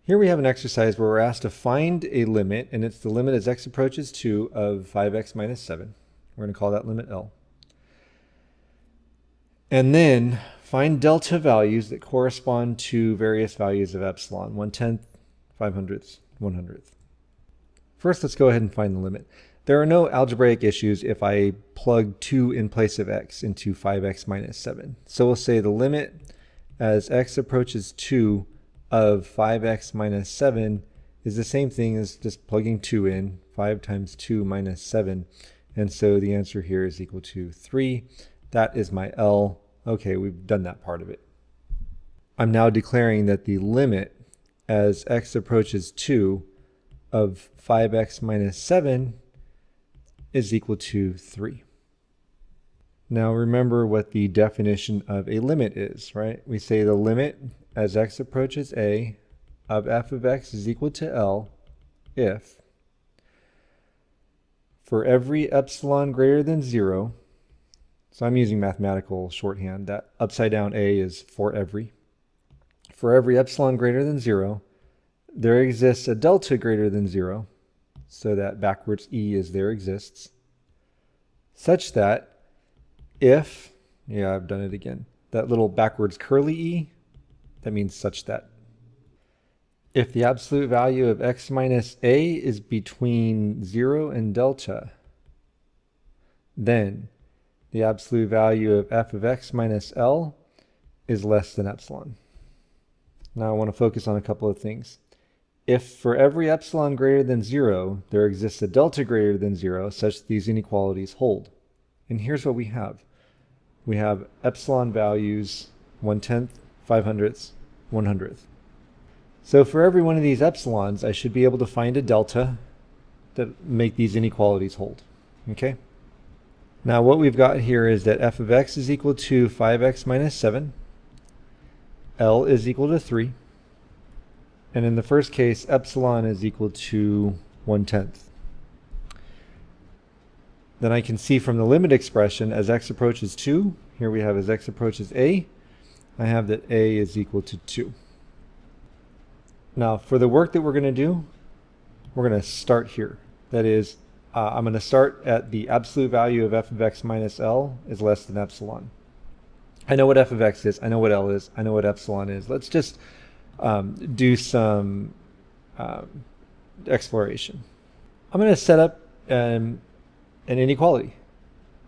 Here we have an exercise where we're asked to find a limit, and it's the limit as x approaches 2 of 5x minus 7. We're going to call that limit L. And then find delta values that correspond to various values of epsilon, 1/10, 5/100, 1/100. First, let's go ahead and find the limit. There are no algebraic issues if I plug 2 in place of x into 5x minus 7. So we'll say the limit as x approaches 2 of 5x minus 7 is the same thing as just plugging 2 in, 5 times 2 minus 7. And so the answer here is equal to 3. That is my L. Okay, we've done that part of it. I'm now declaring that the limit as x approaches 2 of 5x minus 7 is equal to 3. Now remember what the definition of a limit is, right? We say the limit as x approaches a of f of x is equal to L if for every epsilon greater than 0, so I'm using mathematical shorthand, that upside down a is for every epsilon greater than 0, there exists a delta greater than 0, so that backwards e is there exists, such that if, yeah, I've done it again, that little backwards curly e, that means such that. If the absolute value of x minus a is between 0 and delta, then the absolute value of f of x minus L is less than epsilon. Now I want to focus on a couple of things. If for every epsilon greater than 0, there exists a delta greater than 0, such that these inequalities hold. And here's what we have. We have epsilon values 1/10, 5/100, 1/100. So for every one of these epsilons, I should be able to find a delta that make these inequalities hold. Okay? Now what we've got here is that f of x is equal to 5x minus 7. L is equal to 3. And in the first case, epsilon is equal to 1/10. Then I can see from the limit expression as x approaches 2, here we have as x approaches a, I have that a is equal to 2. Now for the work that we're going to do, we're going to start here. That is, I'm going to start at the absolute value of f of x minus L is less than epsilon. I know what f of x is, I know what L is, I know what epsilon is. Let's just do some exploration. I'm going to set up an inequality.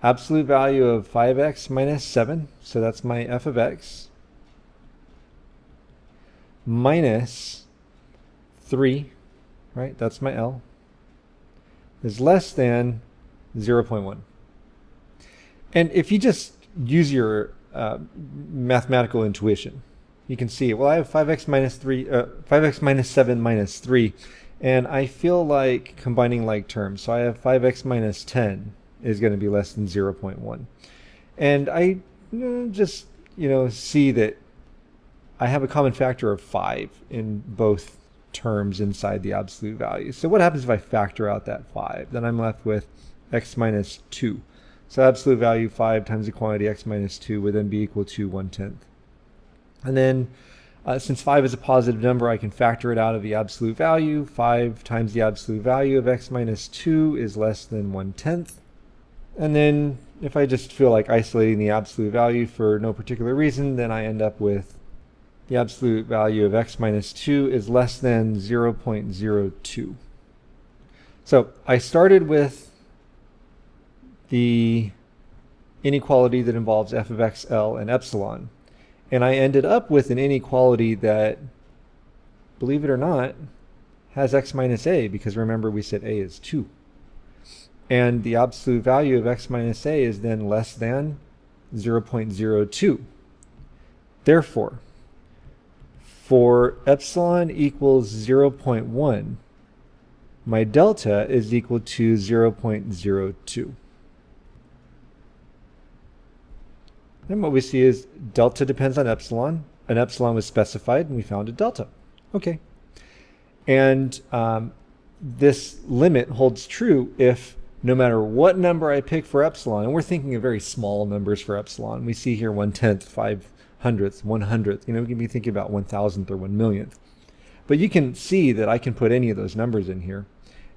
Absolute value of 5x minus 7, so that's my f of x, minus 3, right, that's my L, is less than 0.1. And if you just use your mathematical intuition, you can see, well, I have 5x minus 3, 5x minus 7 minus 3, and I feel like combining like terms. So I have 5x minus 10 is going to be less than 0.1. And I just, see that I have a common factor of 5 in both terms inside the absolute value. So what happens if I factor out that 5? Then I'm left with x minus 2. So absolute value 5 times the quantity x minus 2 would then be equal to 1/10. And then since 5 is a positive number, I can factor it out of the absolute value. 5 times the absolute value of x minus 2 is less than 1/10. And then if I just feel like isolating the absolute value for no particular reason, then I end up with the absolute value of x minus 2 is less than 0.02. So I started with the inequality that involves f of x, L, and epsilon. And I ended up with an inequality that, believe it or not, has x minus a, because remember we said a is 2. And the absolute value of x minus a is then less than 0.02. Therefore, for epsilon equals 0.1, my delta is equal to 0.02. And what we see is delta depends on epsilon. An epsilon was specified, and we found a delta. Okay. And this limit holds true if no matter what number I pick for epsilon, and we're thinking of very small numbers for epsilon. We see here 1/10, 5/100, 100th. We can be thinking about 1,000th or 1 millionth. But you can see that I can put any of those numbers in here,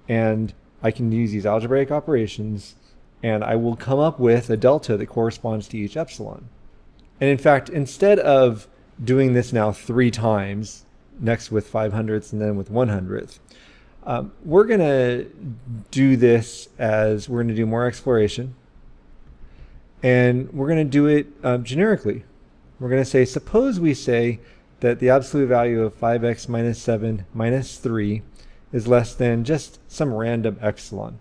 and I can use these algebraic operations, and I will come up with a delta that corresponds to each epsilon. And in fact, instead of doing this now 3 times, next with 500ths and then with 100th, we're going to do this as we're going to do more exploration, and we're going to do it generically. We're going to say, suppose we say that the absolute value of 5x minus 7 minus 3 is less than just some random epsilon,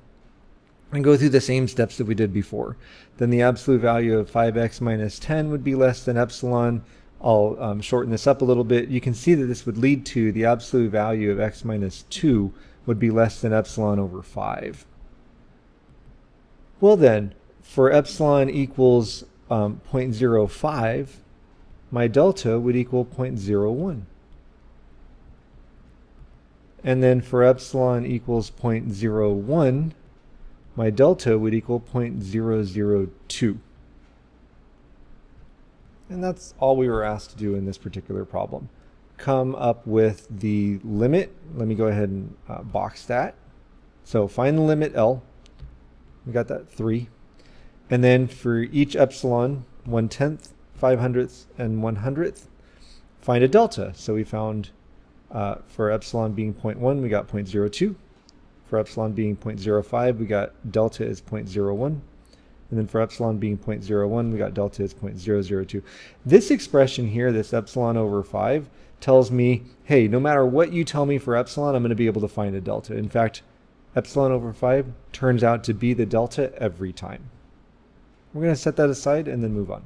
and go through the same steps that we did before. Then the absolute value of 5x minus 10 would be less than epsilon. I'll shorten this up a little bit. You can see that this would lead to the absolute value of x minus 2 would be less than epsilon over 5. Well then, for epsilon equals 0.05, my delta would equal 0.01. And then for epsilon equals 0.01, my delta would equal 0.002. And that's all we were asked to do in this particular problem. Come up with the limit. Let me go ahead and box that. So find the limit L. We got that 3. And then for each epsilon, 1/10, 500ths, and 100th, find a delta. So we found for epsilon being 0.1, we got 0.02. For epsilon being 0.05, we got delta is 0.01. And then for epsilon being 0.01, we got delta is 0.002. This expression here, this epsilon over 5, tells me, hey, no matter what you tell me for epsilon, I'm going to be able to find a delta. In fact, epsilon over 5 turns out to be the delta every time. We're going to set that aside and then move on.